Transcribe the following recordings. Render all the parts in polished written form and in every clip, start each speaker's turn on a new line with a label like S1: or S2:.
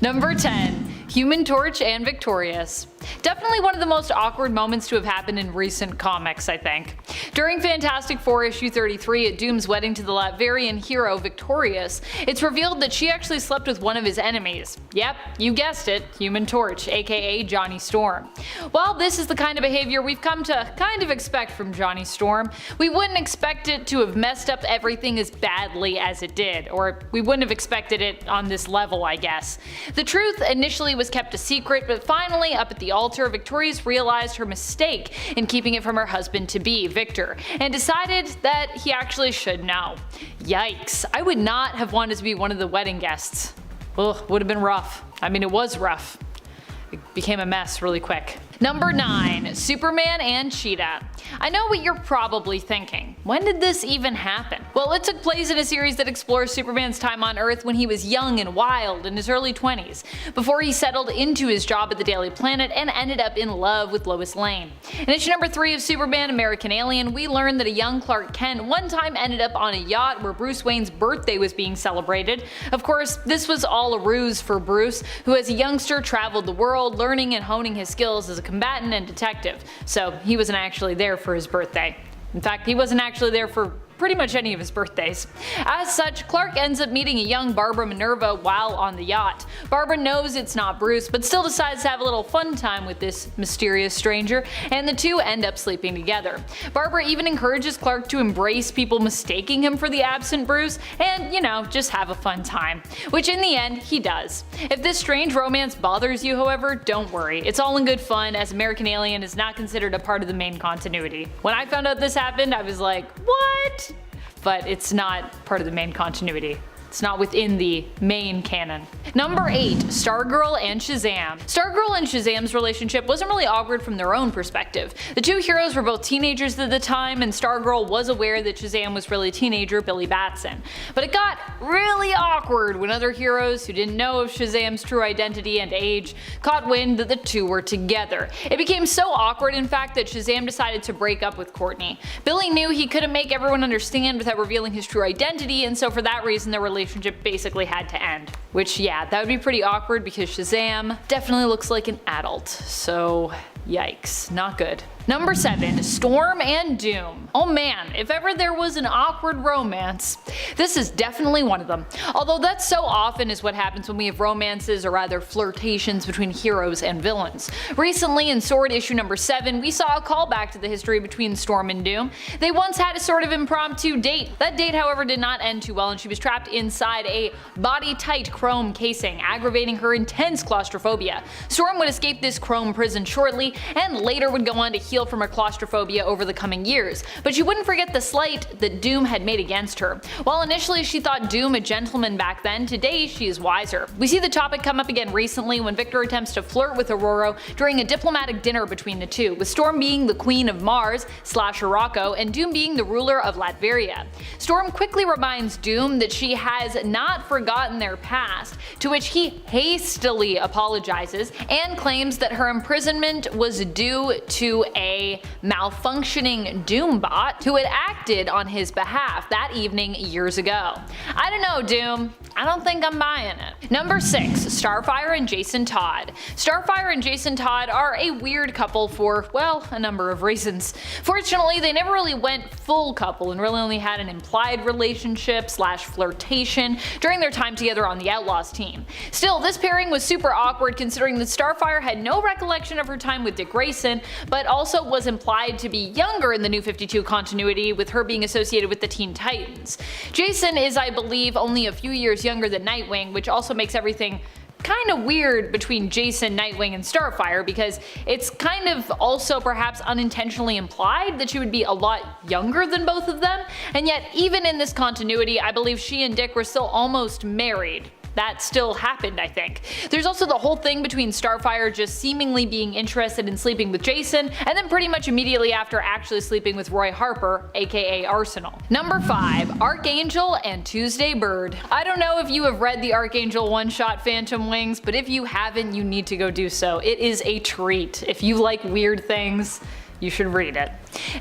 S1: Number 10. Human Torch and Victorious. Definitely one of the most awkward moments to have happened in recent comics, I think. During Fantastic Four issue 33 at Doom's wedding to the Latvian hero Victorious, it's revealed that she actually slept with one of his enemies. Yep, you guessed it, Human Torch, aka Johnny Storm. While this is the kind of behavior we've come to kind of expect from Johnny Storm, we wouldn't expect it to have messed up everything as badly as it did, or we wouldn't have expected it on this level, I guess. The truth initially was kept a secret, but finally, up at the altar, Victorious realized her mistake in keeping it from her husband-to-be, Victor, and decided that he actually should know. Yikes, I would not have wanted to be one of the wedding guests. Ugh, would have been rough. I mean, it was rough. It became a mess really quick. Number 9. Superman and Cheetah. I know what you're probably thinking. When did this even happen? Well, it took place in a series that explores Superman's time on Earth when he was young and wild in his early 20s, before he settled into his job at the Daily Planet and ended up in love with Lois Lane. In issue number 3 of Superman American Alien, we learned that a young Clark Kent one time ended up on a yacht where Bruce Wayne's birthday was being celebrated. Of course, this was all a ruse for Bruce, who as a youngster traveled the world learning and honing his skills as a combatant and detective, so he wasn't actually there for his birthday. In fact, he wasn't actually there for pretty much any of his birthdays. As such, Clark ends up meeting a young Barbara Minerva while on the yacht. Barbara knows it's not Bruce, but still decides to have a little fun time with this mysterious stranger, and the two end up sleeping together. Barbara even encourages Clark to embrace people mistaking him for the absent Bruce, and, you know, just have a fun time. Which in the end, he does. If this strange romance bothers you, however, don't worry. It's all in good fun, as American Alien is not considered a part of the main continuity. When I found out this happened, I was like, what? But it's not part of the main continuity. It's not within the main canon. Number 8. Stargirl and Shazam. Stargirl and Shazam's relationship wasn't really awkward from their own perspective. The two heroes were both teenagers at the time, and Stargirl was aware that Shazam was really teenager Billy Batson. But it got really awkward when other heroes who didn't know of Shazam's true identity and age caught wind that the two were together. It became so awkward, in fact, that Shazam decided to break up with Courtney. Billy knew he couldn't make everyone understand without revealing his true identity, and so for that reason their relationship basically had to end. Which, yeah, that would be pretty awkward because Shazam definitely looks like an adult, so yikes, not good. Number 7. Storm and Doom. Oh man, if ever there was an awkward romance, this is definitely one of them. Although that so often is what happens when we have romances, or rather flirtations, between heroes and villains. Recently in Sword issue number 7, we saw a callback to the history between Storm and Doom. They once had a sort of impromptu date. That date, however, did not end too well, and she was trapped inside a body-tight chrome casing, aggravating her intense claustrophobia. Storm would escape this chrome prison shortly, and later would go on to heal from her claustrophobia over the coming years, but she wouldn't forget the slight that Doom had made against her. While initially she thought Doom a gentleman back then, today she is wiser. We see the topic come up again recently when Victor attempts to flirt with Aurora during a diplomatic dinner between the two, with Storm being the queen of Mars / Morocco and Doom being the ruler of Latveria. Storm quickly reminds Doom that she has not forgotten their past, to which he hastily apologizes and claims that her imprisonment was due to a malfunctioning Doombot who had acted on his behalf that evening years ago. I don't know, Doom. I don't think I'm buying it. Number 6. Starfire and Jason Todd. Starfire and Jason Todd are a weird couple for, well, a number of reasons. Fortunately, they never really went full couple and really only had an implied relationship / flirtation during their time together on the Outlaws team. Still, this pairing was super awkward considering that Starfire had no recollection of her time with Dick Grayson, but also was implied to be younger in the New 52 continuity, with her being associated with the Teen Titans. Jason is, I believe, only a few years younger than Nightwing, which also makes everything kind of weird between Jason, Nightwing, and Starfire, because it's kind of also perhaps unintentionally implied that she would be a lot younger than both of them, and yet even in this continuity I believe she and Dick were still almost married. That still happened, I think. There's also the whole thing between Starfire just seemingly being interested in sleeping with Jason, and then pretty much immediately after actually sleeping with Roy Harper, aka Arsenal. Number 5. Archangel and Tuesday Bird. I don't know if you have read the Archangel one-shot Phantom Wings, but if you haven't, you need to go do so. It is a treat. If you like weird things, you should read it.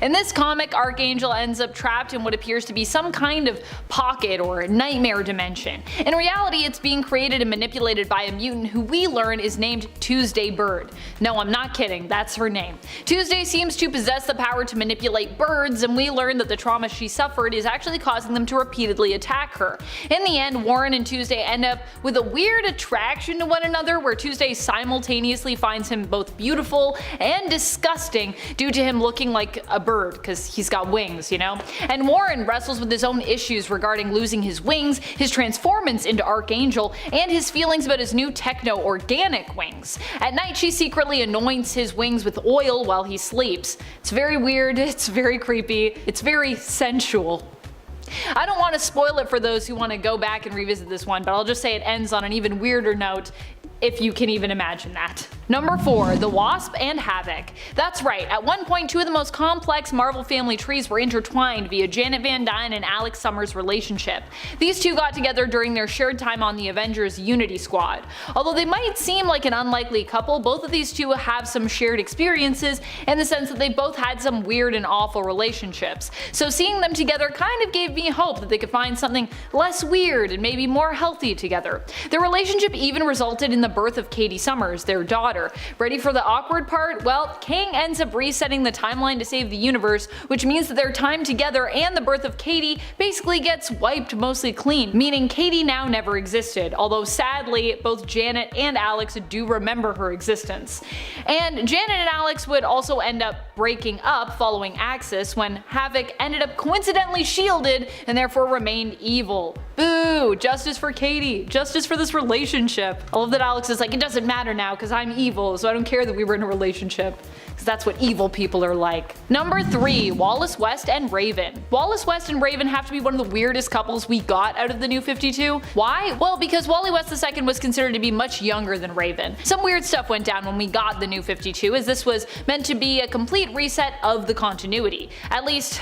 S1: In this comic, Archangel ends up trapped in what appears to be some kind of pocket or nightmare dimension. In reality, it's being created and manipulated by a mutant who we learn is named Tuesday Bird. No, I'm not kidding, that's her name. Tuesday seems to possess the power to manipulate birds, and we learn that the trauma she suffered is actually causing them to repeatedly attack her. In the end, Warren and Tuesday end up with a weird attraction to one another, where Tuesday simultaneously finds him both beautiful and disgusting due to him looking like a bird because he's got wings, you know? And Warren wrestles with his own issues regarding losing his wings, his transformance into Archangel, and his feelings about his new techno-organic wings. At night, she secretly anoints his wings with oil while he sleeps. It's very weird, it's very creepy, it's very sensual. I don't want to spoil it for those who want to go back and revisit this one, but I'll just say it ends on an even weirder note, if you can even imagine that. Number 4. The Wasp and Havoc. That's right, at one point two of the most complex Marvel family trees were intertwined via Janet Van Dyne and Alex Summers' relationship. These two got together during their shared time on the Avengers Unity Squad. Although they might seem like an unlikely couple, both of these two have some shared experiences in the sense that they both had some weird and awful relationships. So seeing them together kind of gave me hope that they could find something less weird and maybe more healthy together. Their relationship even resulted in the birth of Katie Summers, their daughter. Ready for the awkward part? Well, Kang ends up resetting the timeline to save the universe, which means that their time together and the birth of Katie basically gets wiped mostly clean, meaning Katie now never existed, although sadly both Janet and Alex do remember her existence. And Janet and Alex would also end up breaking up following Axis when Havoc ended up coincidentally shielded and therefore remained evil. Boo! Justice for Katie. Justice for this relationship. I love that Alex is like, it doesn't matter now because I'm evil, so I don't care that we were in a relationship. Because that's what evil people are like. Number 3. Wallace West and Raven. Wallace West and Raven have to be one of the weirdest couples we got out of the New 52. Why? Well, because Wally West II was considered to be much younger than Raven. Some weird stuff went down when we got the New 52, as this was meant to be a complete reset of the continuity. At least,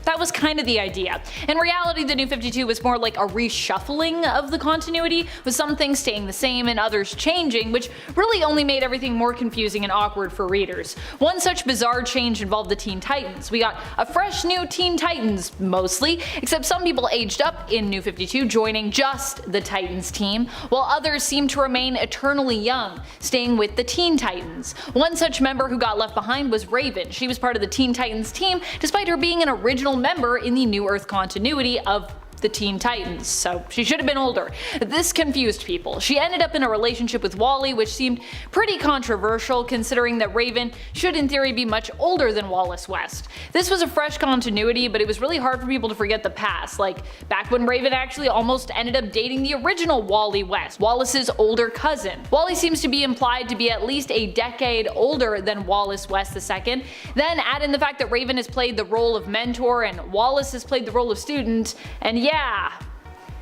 S1: that was kind of the idea. In reality, the New 52 was more like a reshuffling of the continuity, with some things staying the same and others changing, which really only made everything more confusing and awkward for readers. One such bizarre change involved the Teen Titans. We got a fresh new Teen Titans, mostly, except some people aged up in New 52, joining just the Titans team, while others seemed to remain eternally young, staying with the Teen Titans. One such member who got left behind was Raven. She was part of the Teen Titans team, despite her being an original member in the New Earth continuity of the Teen Titans, so she should have been older. This confused people. She ended up in a relationship with Wally, which seemed pretty controversial considering that Raven should in theory be much older than Wallace West. This was a fresh continuity, but it was really hard for people to forget the past, like back when Raven actually almost ended up dating the original Wally West, Wallace's older cousin. Wally seems to be implied to be at least a decade older than Wallace West II. Then add in the fact that Raven has played the role of mentor and Wallace has played the role of student, and yeah,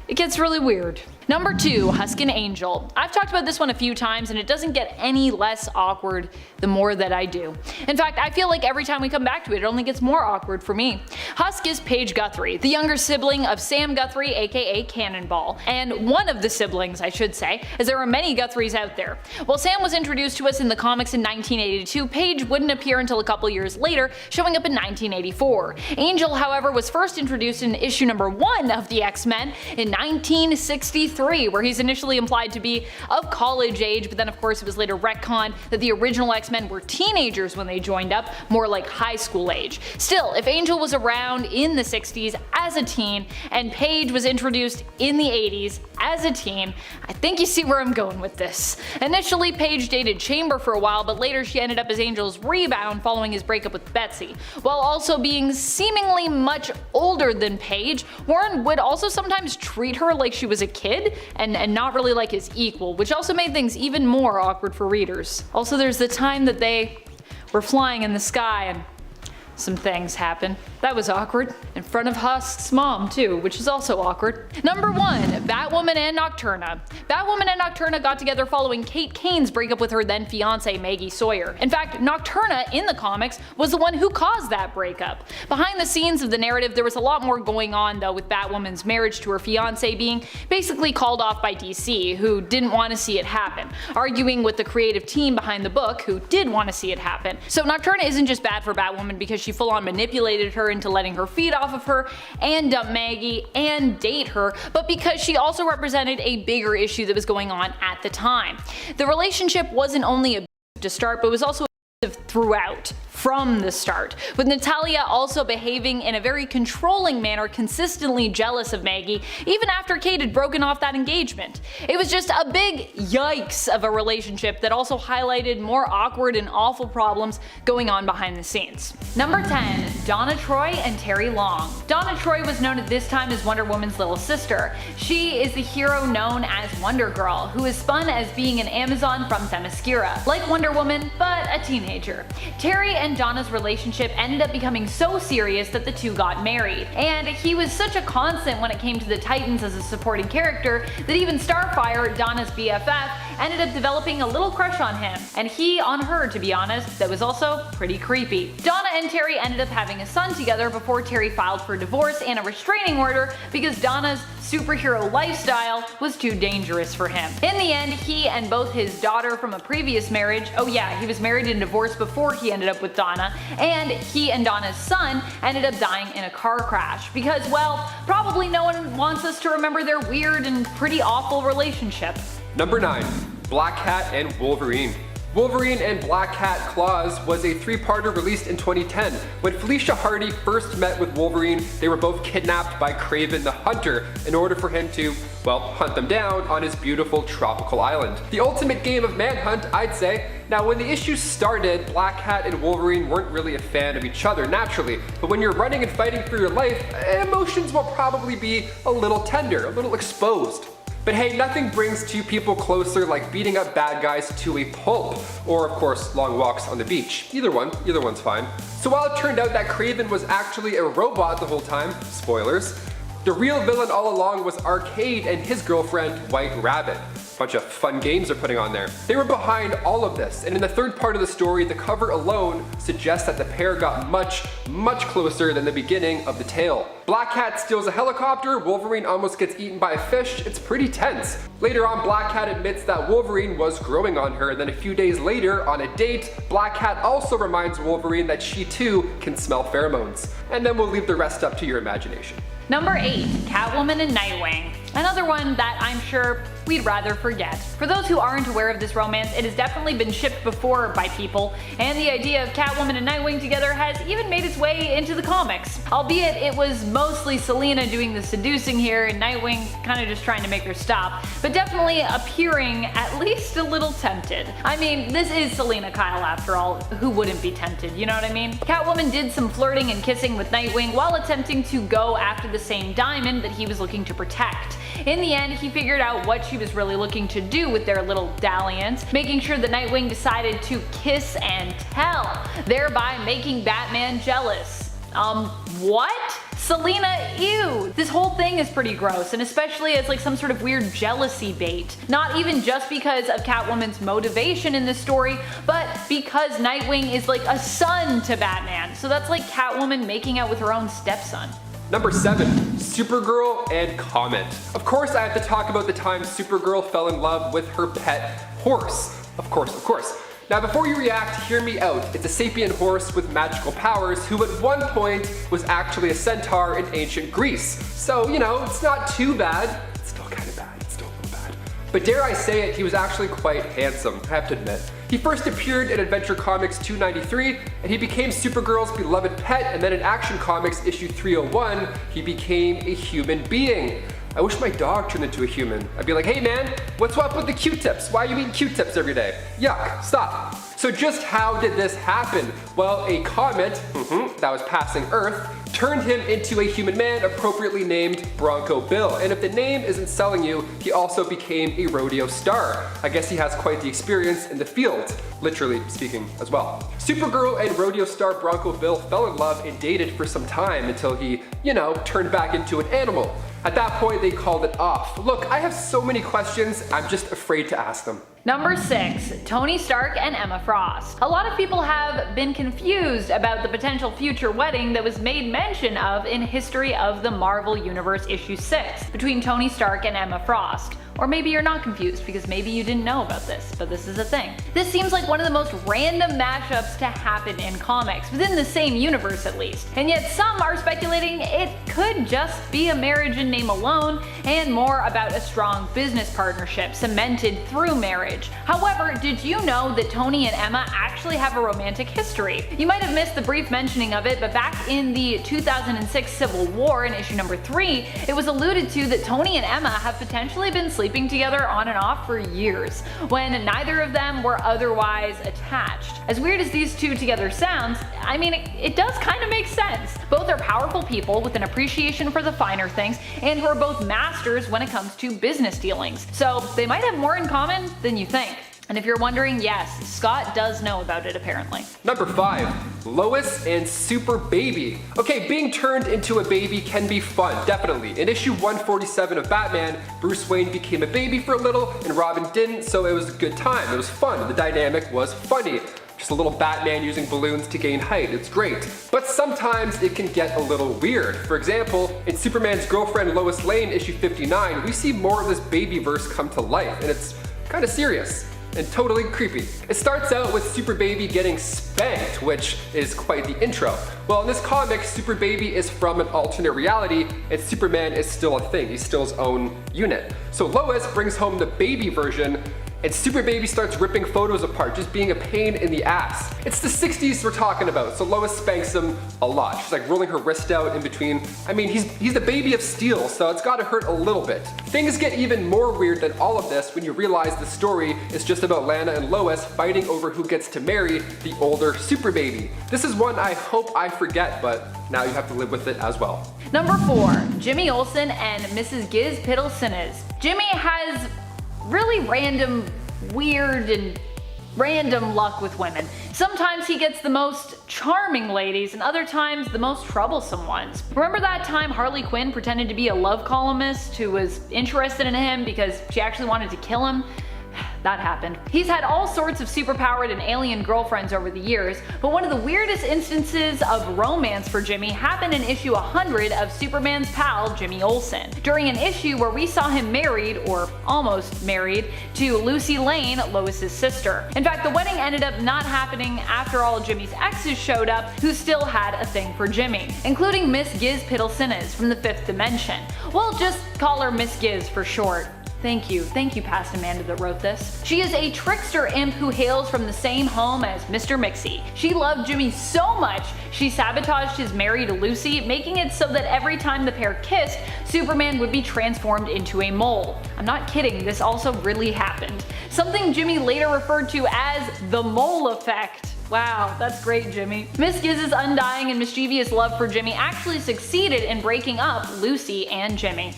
S1: it gets really weird. Number 2. Husk and Angel. I've talked about this one a few times and it doesn't get any less awkward the more that I do. In fact, I feel like every time we come back to it, it only gets more awkward for me. Husk is Paige Guthrie, the younger sibling of Sam Guthrie, aka Cannonball, and one of the siblings, I should say, as there are many Guthries out there. While Sam was introduced to us in the comics in 1982, Paige wouldn't appear until a couple years later, showing up in 1984. Angel, however, was first introduced in issue number 1 of the X-Men in 1963. Where he's initially implied to be of college age, but then of course it was later retconned that the original X-Men were teenagers when they joined up, more like high school age. Still, if Angel was around in the 60s as a teen, and Paige was introduced in the 80s as a teen, I think you see where I'm going with this. Initially, Paige dated Chamber for a while, but later she ended up as Angel's rebound following his breakup with Betsy. While also being seemingly much older than Paige, Warren would also sometimes treat her like she was a kid, and not really like his equal, which also made things even more awkward for readers. Also, there's the time that they were flying in the sky and some things happen. That was awkward. In front of Husk's mom too, which is also awkward. Number 1. Batwoman and Nocturna. Batwoman and Nocturna got together following Kate Kane's breakup with her then fiancé Maggie Sawyer. In fact, Nocturna in the comics was the one who caused that breakup. Behind the scenes of the narrative, there was a lot more going on though, with Batwoman's marriage to her fiancé being basically called off by DC, who didn't want to see it happen, arguing with the creative team behind the book, who did want to see it happen. So Nocturna isn't just bad for Batwoman because She full on manipulated her into letting her feed off of her and dump Maggie and date her, but because she also represented a bigger issue that was going on at the time. The relationship wasn't only abusive to start, but was also abusive throughout. From the start, with Natalia also behaving in a very controlling manner, consistently jealous of Maggie, even after Kate had broken off that engagement. It was just a big yikes of a relationship that also highlighted more awkward and awful problems going on behind the scenes. Number 10. Donna Troy and Terry Long. Donna Troy was known at this time as Wonder Woman's little sister. She is the hero known as Wonder Girl, who is spun as being an Amazon from Themyscira, like Wonder Woman, but a teenager. Terry and Donna's relationship ended up becoming so serious that the two got married, and he was such a constant when it came to the Titans as a supporting character that even Starfire, Donna's BFF, ended up developing a little crush on him, and he on her, to be honest, that was also pretty creepy. Donna and Terry ended up having a son together before Terry filed for divorce and a restraining order because Donna's superhero lifestyle was too dangerous for him. In the end, he and both his daughter from a previous marriage, oh yeah, he was married and divorced before he ended up with Donna, and he and Donna's son ended up dying in a car crash because, well, probably no one wants us to remember their weird and pretty awful relationship.
S2: Number 9. Black Cat and Wolverine. Wolverine and Black Cat Claws was a 3-parter released in 2010. When Felicia Hardy first met with Wolverine, they were both kidnapped by Kraven the Hunter in order for him to, well, hunt them down on his beautiful tropical island. The ultimate game of manhunt, I'd say. Now, when the issue started, Black Cat and Wolverine weren't really a fan of each other naturally, but when you're running and fighting for your life, emotions will probably be a little tender, a little exposed. But hey, nothing brings two people closer like beating up bad guys to a pulp, or of course, long walks on the beach. Either one's fine. So while it turned out that Kraven was actually a robot the whole time, spoilers, the real villain all along was Arcade and his girlfriend, White Rabbit. Bunch of fun games they're putting on there. They were behind all of this, and in the third part of the story, the cover alone suggests that the pair got much closer than the beginning of the tale. Black Cat steals a helicopter, Wolverine almost gets eaten by a fish, it's pretty tense. Later on, Black Cat admits that Wolverine was growing on her, and then a few days later, on a date, Black Cat also reminds Wolverine that she too can smell pheromones. And then we'll leave the rest up to your imagination.
S1: Number 8. Catwoman and Nightwing. Another one that I'm sure we'd rather forget. For those who aren't aware of this romance, it has definitely been shipped before by people, and the idea of Catwoman and Nightwing together has even made its way into the comics. Albeit it was mostly Selina doing the seducing here and Nightwing kind of just trying to make her stop, but definitely appearing at least a little tempted. I mean, this is Selina Kyle after all, who wouldn't be tempted, you know what I mean? Catwoman did some flirting and kissing with Nightwing while attempting to go after the same diamond that he was looking to protect. In the end, he figured out what she was really looking to do with their little dalliance, making sure that Nightwing decided to kiss and tell, thereby making Batman jealous. What? Selina, ew! This whole thing is pretty gross, and especially as like some sort of weird jealousy bait. Not even just because of Catwoman's motivation in this story, but because Nightwing is like a son to Batman. So that's like Catwoman making out with her own stepson.
S2: Number 7. Supergirl and Comet. Of course I have to talk about the time Supergirl fell in love with her pet horse. Of course. Now before you react, hear me out. It's a sapient horse with magical powers who at one point was actually a centaur in ancient Greece. So, you know, it's not too bad. It's still kind of bad. It's still a little bad. But dare I say it, he was actually quite handsome, I have to admit. He first appeared in Adventure Comics 293, and he became Supergirl's beloved pet, and then in Action Comics issue 301, he became a human being. I wish my dog turned into a human. I'd be like, hey man, what's up with the Q-tips? Why are you eating Q-tips every day? Yuck, stop. So just how did this happen? Well, a comet, that was passing Earth, turned him into a human man appropriately named Bronco Bill. And if the name isn't selling you, he also became a rodeo star. I guess he has quite the experience in the field, literally speaking as well. Supergirl and rodeo star Bronco Bill fell in love and dated for some time until he, you know, turned back into an animal. At that point, they called it off. Look, I have so many questions, I'm just afraid to ask them.
S1: Number 6. Tony Stark and Emma Frost. A lot of people have been confused about the potential future wedding that was made mention of in History of the Marvel Universe issue 6 between Tony Stark and Emma Frost. Or maybe you're not confused because maybe you didn't know about this, but this is a thing. This seems like one of the most random mashups to happen in comics, within the same universe at least. And yet some are speculating it could just be a marriage in name alone, and more about a strong business partnership cemented through marriage. However, did you know that Tony and Emma actually have a romantic history? You might have missed the brief mentioning of it, but back in the 2006 Civil War in issue number 3, it was alluded to that Tony and Emma have potentially been sleeping together on and off for years, when neither of them were otherwise attached. As weird as these two together sounds, I mean, it does kind of make sense. Both are powerful people with an appreciation for the finer things, and who are both masters when it comes to business dealings. So they might have more in common than you think. And if you're wondering, yes, Scott does know about it apparently.
S2: Number 5. Lois and Super Baby. Okay, being turned into a baby can be fun, definitely. In issue 147 of Batman, Bruce Wayne became a baby for a little and Robin didn't, so it was a good time. It was fun. The dynamic was funny. Just a little Batman using balloons to gain height. It's great. But sometimes it can get a little weird. For example, in Superman's Girlfriend Lois Lane issue 59, we see more of this babyverse come to life, and it's kind of serious and totally creepy. It starts out with Super Baby getting spanked, which is quite the intro. Well, in this comic, Super Baby is from an alternate reality, and Superman is still a thing. He's still his own unit. So Lois brings home the baby version, and Super Baby starts ripping photos apart, just being a pain in the ass. It's the 60s we're talking about, so Lois spanks him a lot. She's like rolling her wrist out in between. I mean, he's the baby of steel, so it's gotta hurt a little bit. Things get even more weird than all of this when you realize the story is just about Lana and Lois fighting over who gets to marry the older Super Baby. This is one I hope I forget, but now you have to live with it as well.
S1: Number 4. Jimmy Olsen and Mrs. Giz Piddlesinas. Jimmy has really random, weird, and random luck with women. Sometimes he gets the most charming ladies, and other times the most troublesome ones. Remember that time Harley Quinn pretended to be a love columnist who was interested in him because she actually wanted to kill him? That happened. He's had all sorts of superpowered and alien girlfriends over the years, but one of the weirdest instances of romance for Jimmy happened in issue 100 of Superman's pal Jimmy Olsen, during an issue where we saw him married, or almost married, to Lucy Lane, Lois's sister. In fact, the wedding ended up not happening after all Jimmy's exes showed up who still had a thing for Jimmy, including Miss Giz Piddlesinas from the 5th Dimension. We'll just call her Miss Giz for short. Thank you past Amanda that wrote this. She is a trickster imp who hails from the same home as Mr. Mixie. She loved Jimmy so much, she sabotaged his marriage to Lucy, making it so that every time the pair kissed, Superman would be transformed into a mole. I'm not kidding, this also really happened. Something Jimmy later referred to as the mole effect. Wow, that's great, Jimmy. Miss Giz's undying and mischievous love for Jimmy actually succeeded in breaking up Lucy and Jimmy.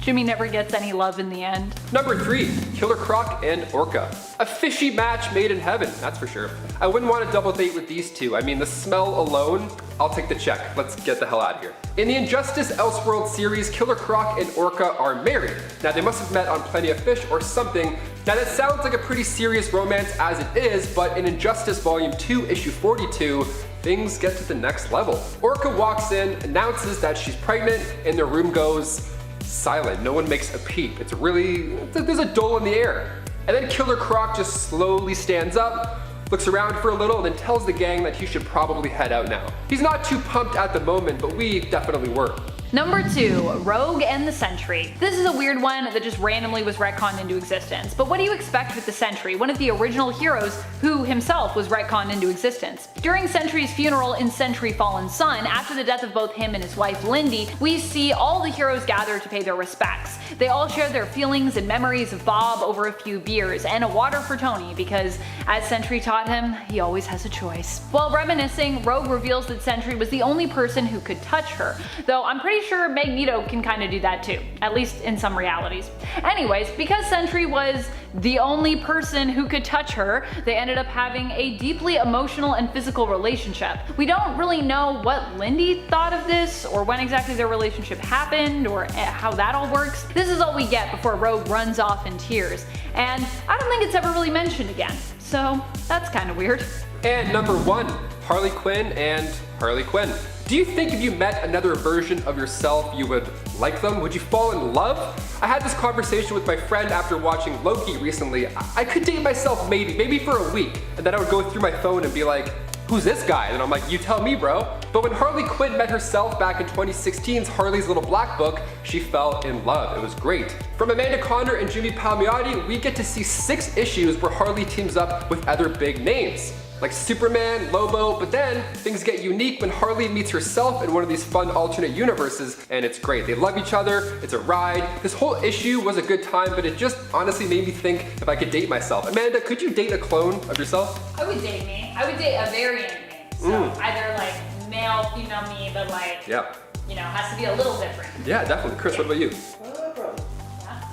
S1: Jimmy never gets any love in the end.
S2: Number 3. Killer Croc and Orca. A fishy match made in heaven, that's for sure. I wouldn't want to double date with these two. I mean, the smell alone, I'll take the check. Let's get the hell out of here. In the Injustice Elseworld series, Killer Croc and Orca are married. Now, they must have met on Plenty of Fish or something. Now, that sounds like a pretty serious romance as it is, but in Injustice Volume 2, Issue 42, things get to the next level. Orca walks in, announces that she's pregnant, and the room goes silent. No one makes a peep. There's a dull in the air. And then Killer Croc just slowly stands up, looks around for a little, and then tells the gang that he should probably head out now. He's not too pumped at the moment, but we definitely were.
S1: Number 2. Rogue and the Sentry. This is a weird one that just randomly was retconned into existence. But what do you expect with the Sentry, one of the original heroes who himself was retconned into existence? During Sentry's funeral in Sentry Fallen Sun, after the death of both him and his wife Lindy, we see all the heroes gather to pay their respects. They all share their feelings and memories of Bob over a few beers, and a water for Tony because, as Sentry taught him, he always has a choice. While reminiscing, Rogue reveals that Sentry was the only person who could touch her, though I'm pretty sure Magneto can kinda do that too, at least in some realities. Anyways, because Sentry was the only person who could touch her, they ended up having a deeply emotional and physical relationship. We don't really know what Lindy thought of this, or when exactly their relationship happened, or how that all works. This is all we get before Rogue runs off in tears, and I don't think it's ever really mentioned again, so that's kinda weird.
S2: And number 1, Harley Quinn and Harley Quinn. Do you think if you met another version of yourself, you would like them? Would you fall in love? I had this conversation with my friend after watching Loki recently. I could date myself maybe for a week, and then I would go through my phone and be like, who's this guy? And I'm like, you tell me, bro. But when Harley Quinn met herself back in 2016's Harley's Little Black Book, she fell in love. It was great. From Amanda Conner and Jimmy Palmiotti, we get to see 6 issues where Harley teams up with other big names, like Superman, Lobo, but then things get unique when Harley meets herself in one of these fun alternate universes, and it's great. They love each other, it's a ride. This whole issue was a good time, but it just honestly made me think if I could date myself. Amanda, could you date a clone of yourself?
S1: I would date me. I would date a variant me. So either like male, female me, but like,
S2: Yeah.
S1: you know, has to be a little different.
S2: Yeah, definitely. Chris, what about you?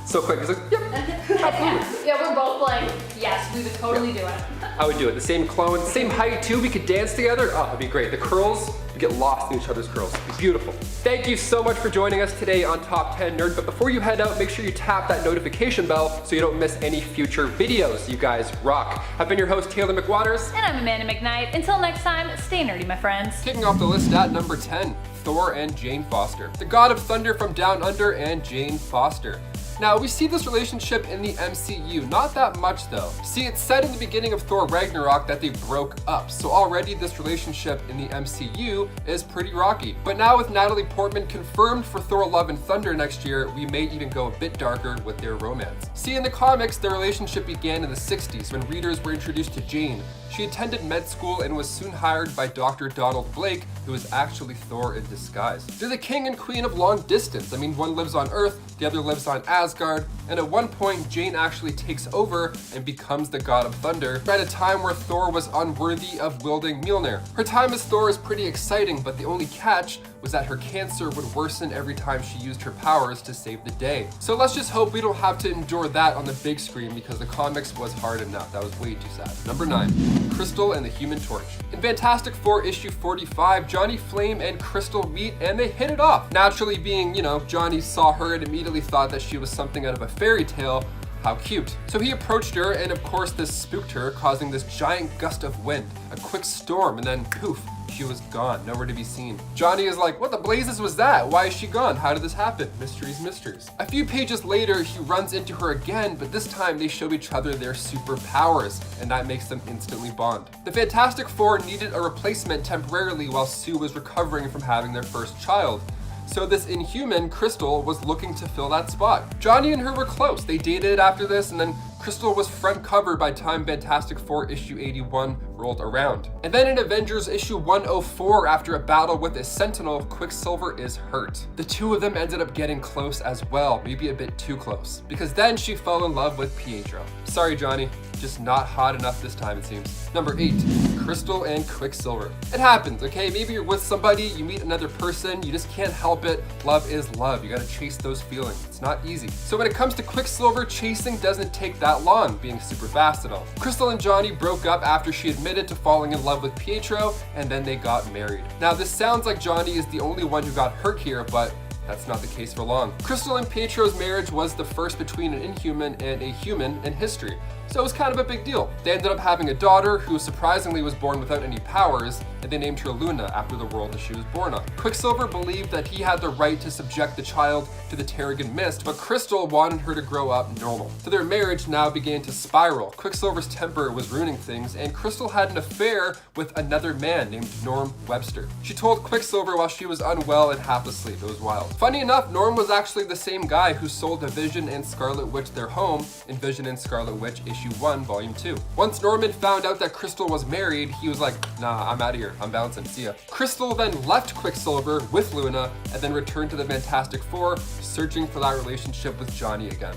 S2: So quick, he's like, yep, absolutely.
S1: Yeah, we're both like, yes, we would totally do it.
S2: I would do it. The same clone, same height too. We could dance together. Oh, it'd be great. The curls, we get lost in each other's curls. It'd be beautiful. Thank you so much for joining us today on Top 10 Nerd. But before you head out, make sure you tap that notification bell so you don't miss any future videos. You guys rock. I've been your host, Taylor McWaters.
S1: And I'm Amanda McKnight. Until next time, stay nerdy, my friends.
S2: Kicking off the list at number 10, Thor and Jane Foster. The God of Thunder from Down Under and Jane Foster. Now, we see this relationship in the MCU, not that much though. See, it's said in the beginning of Thor Ragnarok that they broke up, so already this relationship in the MCU is pretty rocky. But now with Natalie Portman confirmed for Thor Love and Thunder next year, we may even go a bit darker with their romance. See, in the comics, their relationship began in the 60s when readers were introduced to Jane. She attended med school and was soon hired by Dr. Donald Blake, who is actually Thor in disguise. They're the king and queen of long distance. I mean, one lives on Earth, the other lives on Asgard, and at one point, Jane actually takes over and becomes the God of Thunder at a time where Thor was unworthy of wielding Mjolnir. Her time as Thor is pretty exciting, but the only catch was that her cancer would worsen every time she used her powers to save the day. So let's just hope we don't have to endure that on the big screen because the comics was hard enough. That was way too sad. Number 9, Crystal and the Human Torch. In Fantastic Four issue 45, Johnny Flame and Crystal meet and they hit it off. Naturally being, Johnny saw her and immediately thought that she was something out of a fairy tale. How cute. So he approached her and of course this spooked her, causing this giant gust of wind, a quick storm, and then poof, she was gone, nowhere to be seen. Johnny is like, what the blazes was that? Why is she gone? How did this happen? Mysteries, mysteries. A few pages later, he runs into her again, but this time they show each other their superpowers, and that makes them instantly bond. The Fantastic Four needed a replacement temporarily while Sue was recovering from having their first child. So this Inhuman, Crystal, was looking to fill that spot. Johnny and her were close. They dated after this, and then Crystal was front cover by time Fantastic Four issue 81 rolled around. And then in Avengers issue 104, after a battle with a Sentinel, Quicksilver is hurt. The two of them ended up getting close as well, maybe a bit too close, because then she fell in love with Pietro. Sorry, Johnny, just not hot enough this time, it seems. Number 8, Crystal and Quicksilver. It happens, okay? Maybe you're with somebody, you meet another person, you just can't help it. Love is love. You gotta chase those feelings. It's not easy. So when it comes to Quicksilver, chasing doesn't take that long, being super fast and all. Crystal and Johnny broke up after she admitted to falling in love with Pietro, and then they got married. Now this sounds like Johnny is the only one who got hurt here, but that's not the case for long. Crystal and Pietro's marriage was the first between an Inhuman and a human in history, so it was kind of a big deal. They ended up having a daughter who surprisingly was born without any powers, and they named her Luna after the world that she was born on. Quicksilver believed that he had the right to subject the child to the Terrigen Mist, but Crystal wanted her to grow up normal. So their marriage now began to spiral. Quicksilver's temper was ruining things, and Crystal had an affair with another man named Norm Webster. She told Quicksilver while she was unwell and half asleep. It was wild. Funny enough, Norm was actually the same guy who sold the Vision and Scarlet Witch their home in Vision and Scarlet Witch issue 1, volume 2. Once Norman found out that Crystal was married, he was like, nah, I'm out of here. I'm bouncing. See ya. Crystal then left Quicksilver with Luna and then returned to the Fantastic Four, searching for that relationship with Johnny again.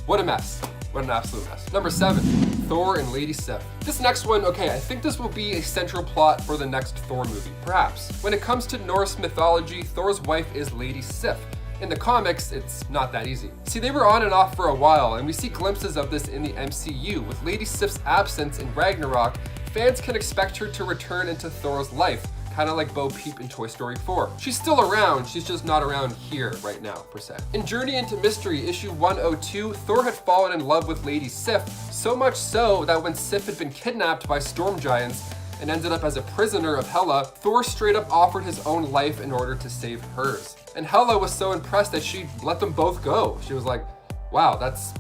S2: What a mess. What an absolute mess. Number 7, Thor and Lady Sif. This next one, okay, I think this will be a central plot for the next Thor movie, perhaps. When it comes to Norse mythology, Thor's wife is Lady Sif. In the comics, it's not that easy. See, they were on and off for a while, and we see glimpses of this in the MCU. With Lady Sif's absence in Ragnarok, fans can expect her to return into Thor's life, kind of like Bo Peep in Toy Story 4. She's still around, she's just not around here right now, per se. In Journey into Mystery, issue 102, Thor had fallen in love with Lady Sif, so much so that when Sif had been kidnapped by storm giants and ended up as a prisoner of Hela, Thor straight up offered his own life in order to save hers. And Hela was so impressed that she let them both go. She was like, wow,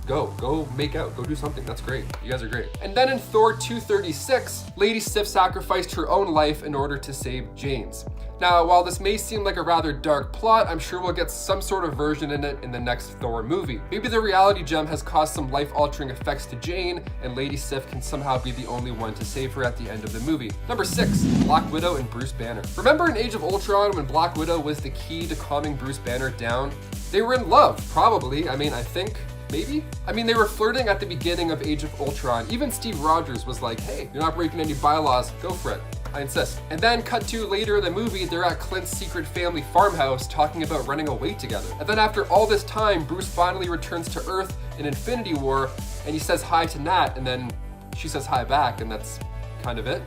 S2: go make out, go do something, that's great, you guys are great. And then in Thor 236, Lady Sif sacrificed her own life in order to save Jane's. Now, while this may seem like a rather dark plot, I'm sure we'll get some sort of version in it in the next Thor movie. Maybe the reality gem has caused some life-altering effects to Jane, and Lady Sif can somehow be the only one to save her at the end of the movie. Number 6, Black Widow and Bruce Banner. Remember in Age of Ultron when Black Widow was the key to calming Bruce Banner down? They were in love, probably. I think, maybe? They were flirting at the beginning of Age of Ultron. Even Steve Rogers was like, hey, you're not breaking any bylaws, go for it. I insist. And then cut to later in the movie, they're at Clint's secret family farmhouse talking about running away together. And then after all this time, Bruce finally returns to Earth in Infinity War, and he says hi to Nat, and then she says hi back, and that's kind of it.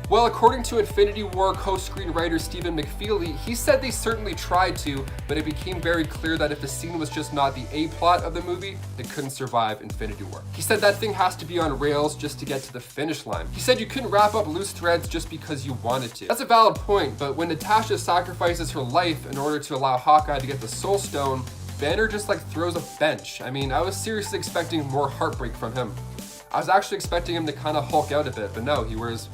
S2: Well, according to Infinity War co-screenwriter Stephen McFeely, he said they certainly tried to, but it became very clear that if the scene was just not the A-plot of the movie, it couldn't survive Infinity War. He said that thing has to be on rails just to get to the finish line. He said you couldn't wrap up loose threads just because you wanted to. That's a valid point, but when Natasha sacrifices her life in order to allow Hawkeye to get the Soul Stone, Banner just throws a bench. I was seriously expecting more heartbreak from him. I was actually expecting him to kind of Hulk out a bit, but no, he wears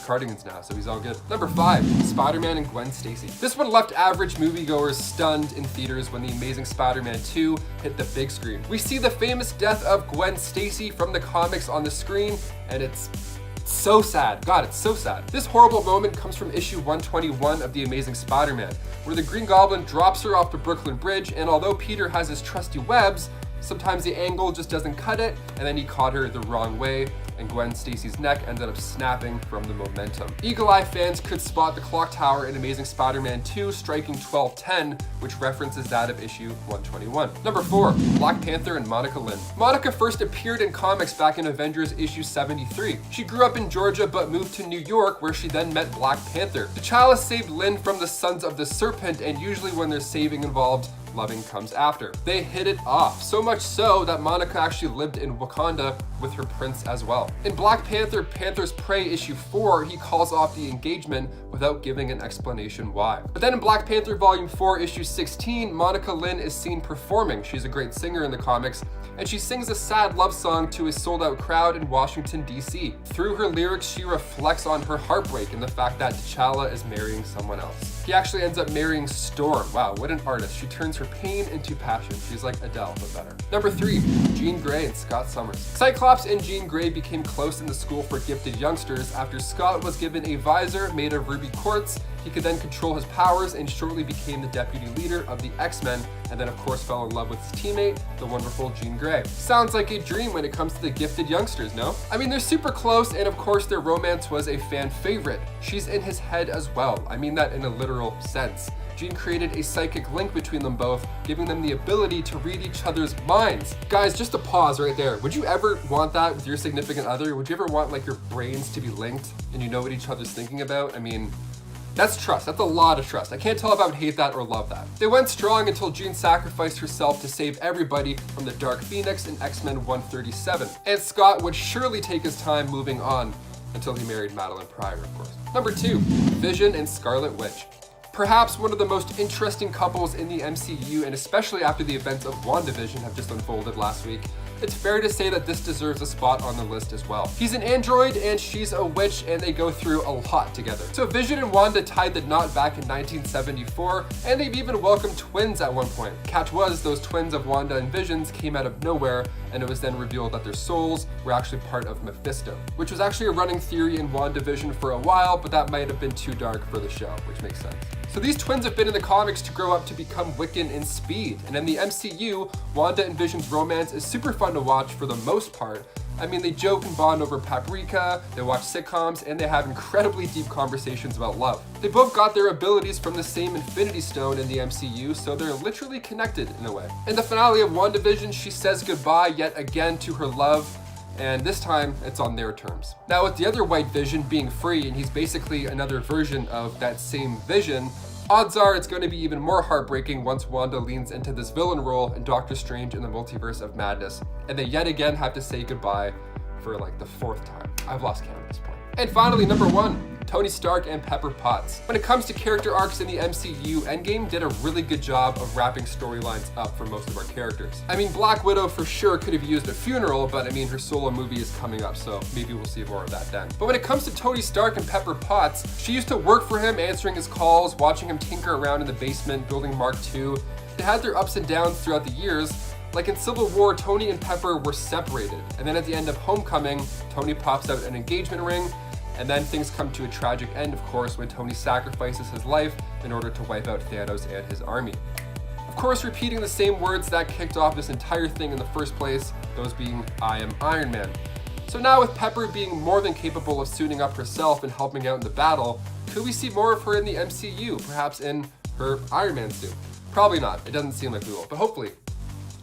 S2: cardigans now, so he's all good. Number 5, Spider-Man and Gwen Stacy. This one left average moviegoers stunned in theaters when The Amazing Spider-Man 2 hit the big screen. We see the famous death of Gwen Stacy from the comics on the screen, and it's so sad. God, it's so sad. This horrible moment comes from issue 121 of The Amazing Spider-Man, where the Green Goblin drops her off the Brooklyn Bridge, and although Peter has his trusty webs, sometimes the angle just doesn't cut it, and then he caught her the wrong way, and Gwen Stacy's neck ended up snapping from the momentum. Eagle-eye fans could spot the clock tower in Amazing Spider-Man 2 striking 12:10, which references that of issue 121. Number 4, Black Panther and Monica Lynn. Monica first appeared in comics back in Avengers issue 73. She grew up in Georgia but moved to New York, where she then met Black Panther. T'Challa saved Lynn from the Sons of the Serpent, and usually when there's saving involved, loving comes after. They hit it off, so much so that Monica actually lived in Wakanda with her prince as well. In Black Panther, Panther's Prey issue 4, he calls off the engagement without giving an explanation why. But then in Black Panther volume 4 issue 16, Monica Lynn is seen performing. She's a great singer in the comics, and she sings a sad love song to a sold-out crowd in Washington, D.C. Through her lyrics, she reflects on her heartbreak and the fact that T'Challa is marrying someone else. He actually ends up marrying Storm. Wow, what an artist. She turns her pain into passion. She's like Adele, but better. Number 3, Jean Grey and Scott Summers. Cyclops and Jean Grey became close in the school for gifted youngsters after Scott was given a visor made of ruby quartz. He could then control his powers and shortly became the deputy leader of the X-Men, and then of course fell in love with his teammate, the wonderful Jean Grey. Sounds like a dream when it comes to the gifted youngsters, no? They're super close, and of course their romance was a fan favorite. She's in his head as well. I mean that in a literal sense. Jean created a psychic link between them both, giving them the ability to read each other's minds. Guys, just a pause right there. Would you ever want that with your significant other? Would you ever want your brains to be linked and you know what each other's thinking about? That's trust. That's a lot of trust. I can't tell if I would hate that or love that. They went strong until Jean sacrificed herself to save everybody from the Dark Phoenix in X-Men 137. And Scott would surely take his time moving on until he married Madeline Pryor, of course. Number 2, Vision and Scarlet Witch. Perhaps one of the most interesting couples in the MCU, and especially after the events of WandaVision have just unfolded last week, it's fair to say that this deserves a spot on the list as well. He's an android and she's a witch, and they go through a lot together. So Vision and Wanda tied the knot back in 1974, and they've even welcomed twins at one point. Catch was, those twins of Wanda and Visions came out of nowhere, and it was then revealed that their souls were actually part of Mephisto, which was actually a running theory in WandaVision for a while, but that might have been too dark for the show, which makes sense. So these twins have been in the comics to grow up to become Wiccan and Speed, and in the MCU, Wanda and Vision's romance is super fun to watch for the most part. They joke and bond over paprika, they watch sitcoms, and they have incredibly deep conversations about love. They both got their abilities from the same Infinity Stone in the MCU, so they're literally connected in a way. In the finale of WandaVision, she says goodbye yet again to her love, and this time it's on their terms. Now, with the other White Vision being free, and he's basically another version of that same Vision, odds are it's going to be even more heartbreaking once Wanda leans into this villain role in Doctor Strange in the Multiverse of Madness, and they yet again have to say goodbye for the 4th time. I've lost count at this point. And finally, number 1, Tony Stark and Pepper Potts. When it comes to character arcs in the MCU, Endgame did a really good job of wrapping storylines up for most of our characters. I mean, Black Widow for sure could have used a funeral, but I mean, her solo movie is coming up, so maybe we'll see more of that then. But when it comes to Tony Stark and Pepper Potts, she used to work for him, answering his calls, watching him tinker around in the basement, building Mark II. They had their ups and downs throughout the years. Like in Civil War, Tony and Pepper were separated, and then at the end of Homecoming, Tony pops out an engagement ring, and then things come to a tragic end, of course, when Tony sacrifices his life in order to wipe out Thanos and his army. Of course, repeating the same words that kicked off this entire thing in the first place, those being, "I am Iron Man." So now with Pepper being more than capable of suiting up herself and helping out in the battle, could we see more of her in the MCU, perhaps in her Iron Man suit? Probably not, it doesn't seem like we will, but hopefully.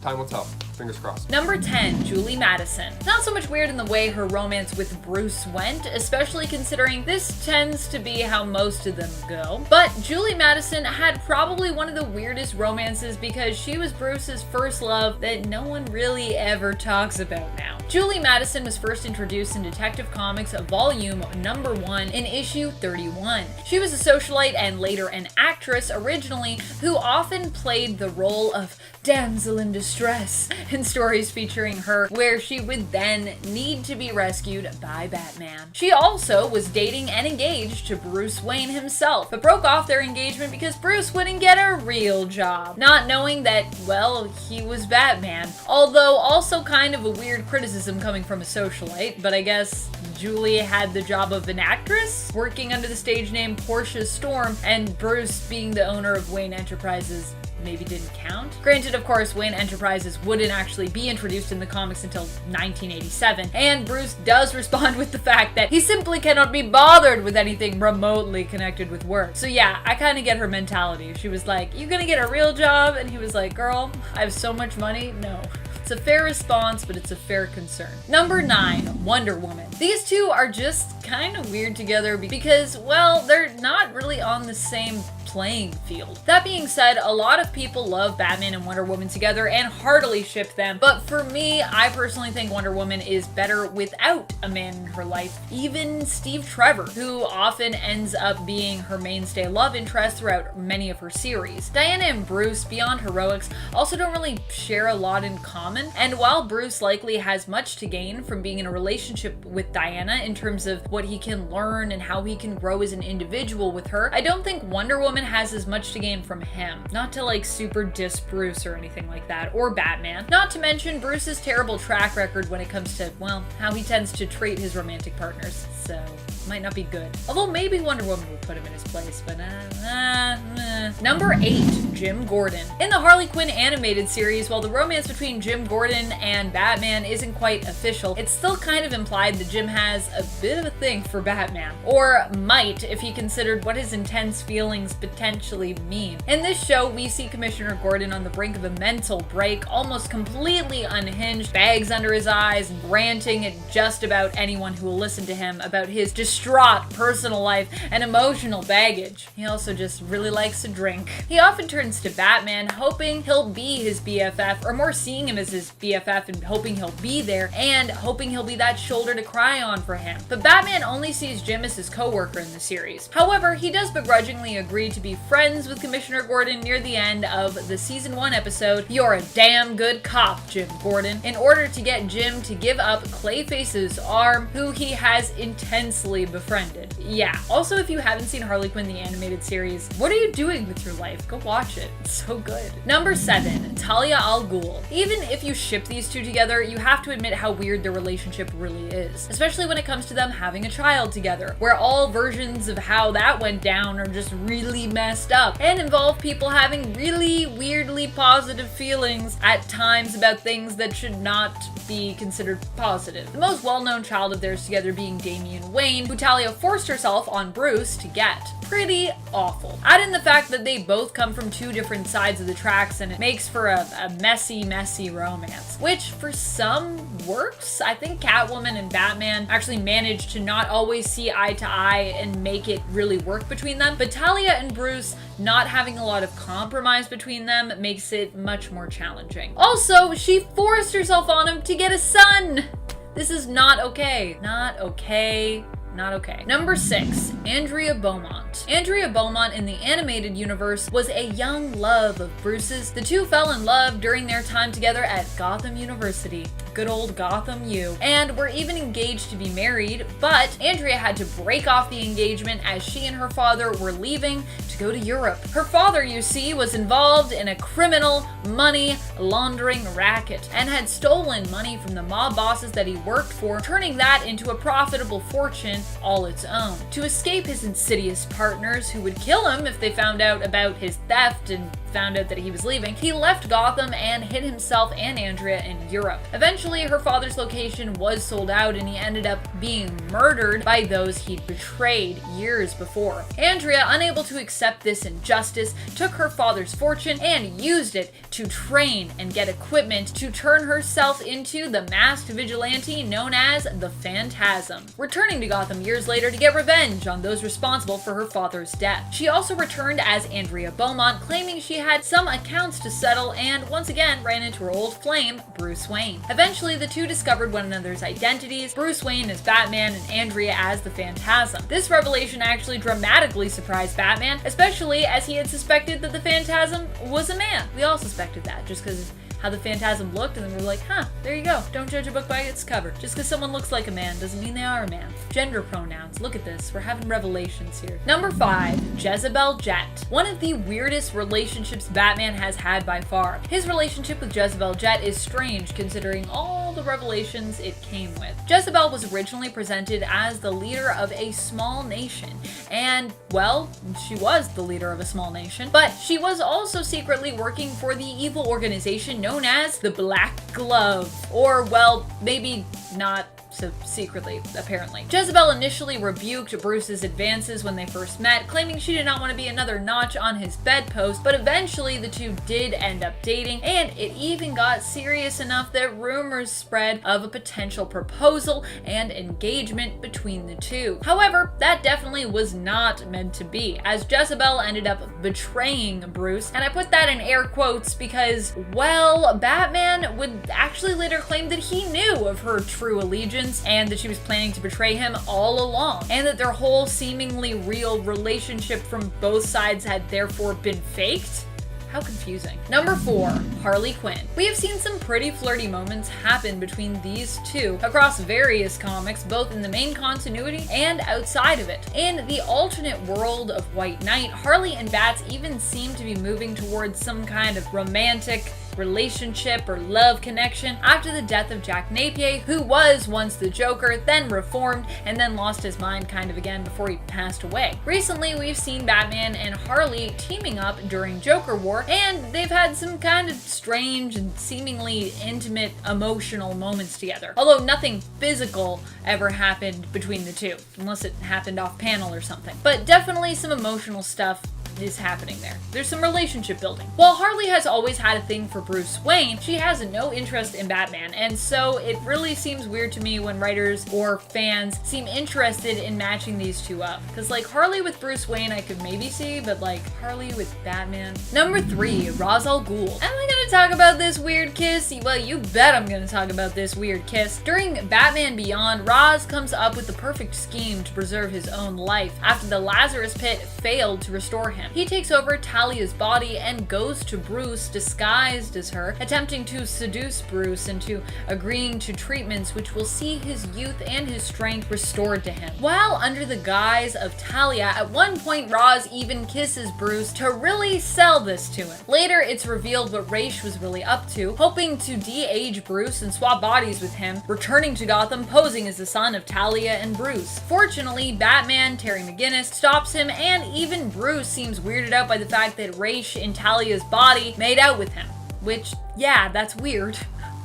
S2: Time will tell. Fingers crossed.
S1: Number 10, Julie Madison. Not so much weird in the way her romance with Bruce went, especially considering this tends to be how most of them go. But Julie Madison had probably one of the weirdest romances because she was Bruce's first love that no one really ever talks about now. Julie Madison was first introduced in Detective Comics Volume Number 1 in issue 31. She was a socialite and later an actress originally who often played the role of damsel in distress in stories featuring her, where she would then need to be rescued by Batman. She also was dating and engaged to Bruce Wayne himself, but broke off their engagement because Bruce wouldn't get a real job, not knowing that, well, he was Batman. Although also kind of a weird criticism coming from a socialite, but I guess Julie had the job of an actress, working under the stage name Portia Storm, and Bruce being the owner of Wayne Enterprises maybe didn't count. Granted, of course, Wayne Enterprises wouldn't actually be introduced in the comics until 1987, and Bruce does respond with the fact that he simply cannot be bothered with anything remotely connected with work. So yeah, I kind of get her mentality. She was like, "You gonna get a real job?" And he was like, "Girl, I have so much money, no." It's a fair response, but it's a fair concern. Number 9, Wonder Woman. These two are just kind of weird together because, well, they're not really on the same playing field. That being said, a lot of people love Batman and Wonder Woman together and heartily ship them, but for me, I personally think Wonder Woman is better without a man in her life. Even Steve Trevor, who often ends up being her mainstay love interest throughout many of her series. Diana and Bruce, beyond heroics, also don't really share a lot in common, and while Bruce likely has much to gain from being in a relationship with Diana in terms of what he can learn and how he can grow as an individual with her, I don't think Wonder Woman has as much to gain from him. Not to like super diss Bruce or anything like that, or Batman. Not to mention Bruce's terrible track record when it comes to, well, how he tends to treat his romantic partners, so might not be good. Although maybe Wonder Woman would put him in his place, but Number 8, Jim Gordon. In the Harley Quinn animated series, while the romance between Jim Gordon and Batman isn't quite official, it's still kind of implied that Jim has a bit of a thing for Batman. Or might, if he considered what his intense feelings potentially mean. In this show, we see Commissioner Gordon on the brink of a mental break, almost completely unhinged, bags under his eyes, ranting at just about anyone who will listen to him about his distraught personal life and emotional baggage. He also just really likes to drink. He often turns to Batman, hoping he'll be his BFF, or more seeing him as his BFF and hoping he'll be there, and hoping he'll be that shoulder to cry on for him. But Batman only sees Jim as his co-worker in the series. However, he does begrudgingly agree to be friends with Commissioner Gordon near the end of the season 1 episode, "You're a damn good cop, Jim Gordon," in order to get Jim to give up Clayface's arm, who he has intensely befriended. Yeah, also if you haven't seen Harley Quinn the animated series, what are you doing with your life? Go watch it. It's so good. Number 7, Talia al Ghul. Even if you ship these two together, you have to admit how weird their relationship really is, especially when it comes to them having a child together, where all versions of how that went down are just really messed up and involve people having really weirdly positive feelings at times about things that should not be considered positive. The most well-known child of theirs together being Damian Wayne, who Talia forced herself on Bruce to get. Pretty awful. Add in the fact that they both come from two different sides of the tracks, and it makes for a messy romance, which for some works. I think Catwoman and Batman actually managed to not always see eye to eye and make it really work between them, but Talia and Bruce not having a lot of compromise between them makes it much more challenging. Also, she forced herself on him to get a son! This is not okay. Not okay. Not okay. Number 6, Andrea Beaumont. Andrea Beaumont in the animated universe was a young love of Bruce's. The two fell in love during their time together at Gotham University. Good old Gotham U. And were even engaged to be married, but Andrea had to break off the engagement as she and her father were leaving to go to Europe. Her father, you see, was involved in a criminal money laundering racket and had stolen money from the mob bosses that he worked for, turning that into a profitable fortune all its own. To escape his insidious partners who would kill him if they found out about his theft and found out that he was leaving, he left Gotham and hid himself and Andrea in Europe. Eventually, her father's location was sold out and he ended up being murdered by those he'd betrayed years before. Andrea, unable to accept this injustice, took her father's fortune and used it to train and get equipment to turn herself into the masked vigilante known as the Phantasm, returning to Gotham years later to get revenge on those responsible for her father's death. She also returned as Andrea Beaumont, claiming she had some accounts to settle and once again ran into her old flame, Bruce Wayne. Eventually, the two discovered one another's identities, Bruce Wayne as Batman and Andrea as the Phantasm. This revelation actually dramatically surprised Batman, especially as he had suspected that the Phantasm was a man. We all suspected that just because how the Phantasm looked, and then we were like, huh, there you go. Don't judge a book by its cover. Just because someone looks like a man doesn't mean they are a man. Gender pronouns. Look at this. We're having revelations here. Number 5, Jezebel Jet. One of the weirdest relationships Batman has had by far. His relationship with Jezebel Jet is strange considering all the revelations it came with. Jezebel was originally presented as the leader of a small nation, and, well, she was the leader of a small nation, but she was also secretly working for the evil organization known as the Black Glove, or, well, maybe not so secretly, apparently. Jezebel initially rebuked Bruce's advances when they first met, claiming she did not want to be another notch on his bedpost, but eventually the two did end up dating, and it even got serious enough that rumors spread of a potential proposal and engagement between the two. However, that definitely was not meant to be, as Jezebel ended up betraying Bruce, and I put that in air quotes because, well, Batman would actually later claim that he knew of her true allegiance and that she was planning to betray him all along, and that their whole seemingly real relationship from both sides had therefore been faked. How confusing. Number 4, Harley Quinn. We have seen some pretty flirty moments happen between these two across various comics, both in the main continuity and outside of it. In the alternate world of White Knight, Harley and Bats even seem to be moving towards some kind of romantic relationship or love connection after the death of Jack Napier, who was once the Joker, then reformed, and then lost his mind kind of again before he passed away. Recently, we've seen Batman and Harley teaming up during Joker War, and they've had some kind of strange and seemingly intimate emotional moments together. Although nothing physical ever happened between the two, unless it happened off panel or something. But definitely some emotional stuff is happening there. There's some relationship building. While Harley has always had a thing for Bruce Wayne, she has no interest in Batman, and so it really seems weird to me when writers or fans seem interested in matching these two up. Because like Harley with Bruce Wayne I could maybe see, but like Harley with Batman. Number 3, Ra's al Ghul. Am I gonna talk about this weird kiss? Well, you bet I'm gonna talk about this weird kiss. During Batman Beyond, Ra's comes up with the perfect scheme to preserve his own life after the Lazarus Pit failed to restore him. He takes over Talia's body and goes to Bruce disguised as her, attempting to seduce Bruce into agreeing to treatments which will see his youth and his strength restored to him. While under the guise of Talia, at one point Ra's even kisses Bruce to really sell this to him. Later, it's revealed what Ra's was really up to, hoping to de-age Bruce and swap bodies with him, returning to Gotham posing as the son of Talia and Bruce. Fortunately, Batman, Terry McGinnis, stops him, and even Bruce seems weirded out by the fact that Ra's in Talia's body made out with him. Which, yeah, that's weird.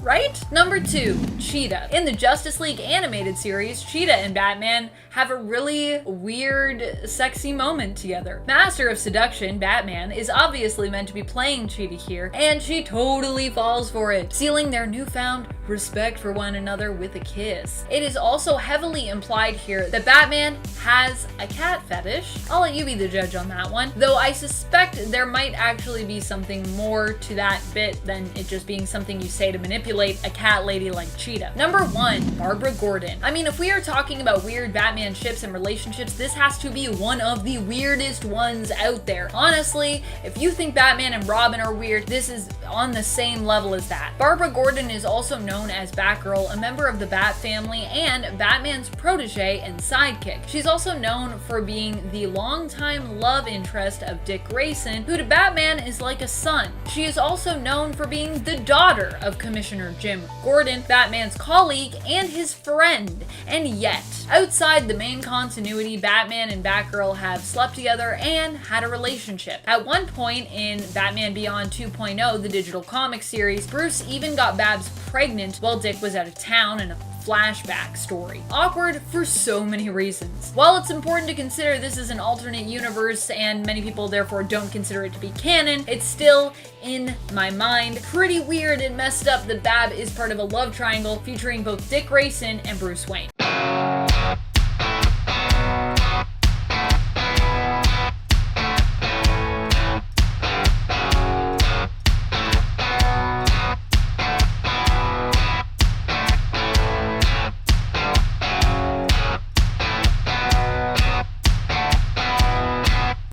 S1: Right? Number 2, Cheetah. In the Justice League animated series, Cheetah and Batman have a really weird, sexy moment together. Master of Seduction, Batman, is obviously meant to be playing Cheetah here, and she totally falls for it, sealing their newfound respect for one another with a kiss. It is also heavily implied here that Batman has a cat fetish. I'll let you be the judge on that one, though I suspect there might actually be something more to that bit than it just being something you say to manipulate a cat lady like Cheetah. Number 1, Barbara Gordon. I mean, if we are talking about weird Batman ships and relationships, this has to be one of the weirdest ones out there. Honestly, if you think Batman and Robin are weird, this is on the same level as that. Barbara Gordon is also known as Batgirl, a member of the Bat family and Batman's protege and sidekick. She's also known for being the longtime love interest of Dick Grayson, who to Batman is like a son. She is also known for being the daughter of Commissioner Jim Gordon, Batman's colleague and his friend. And yet, outside the main continuity, Batman and Batgirl have slept together and had a relationship. At one point in Batman Beyond 2.0, the digital comic series, Bruce even got Babs pregnant while Dick was out of town in a flashback story. Awkward for so many reasons. While it's important to consider this is an alternate universe and many people therefore don't consider it to be canon, it's still, in my mind, pretty weird and messed up that Bab is part of a love triangle featuring both Dick Grayson and Bruce Wayne.